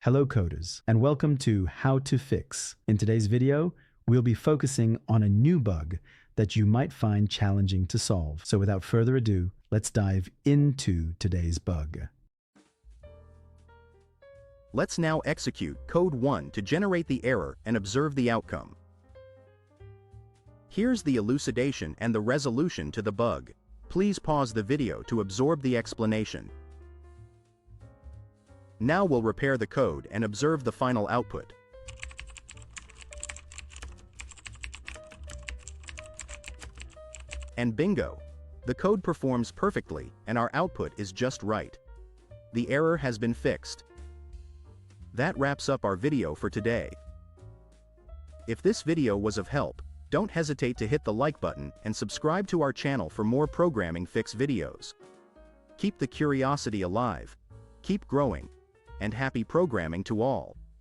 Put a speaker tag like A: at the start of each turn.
A: Hello coders, and welcome to How to Fix. In today's video, we'll be focusing on a new bug that you might find challenging to solve. So without further ado, let's dive into today's bug.
B: Let's now execute code 1 to generate the error and observe the outcome. Here's the elucidation and the resolution to the bug. Please pause the video to absorb the explanation. Now we'll repair the code and observe the final output. And bingo! The code performs perfectly and our output is just right. The error has been fixed. That wraps up our video for today. If this video was of help, don't hesitate to hit the like button and subscribe to our channel for more programming fix videos. Keep the curiosity alive, keep growing, and happy programming to all.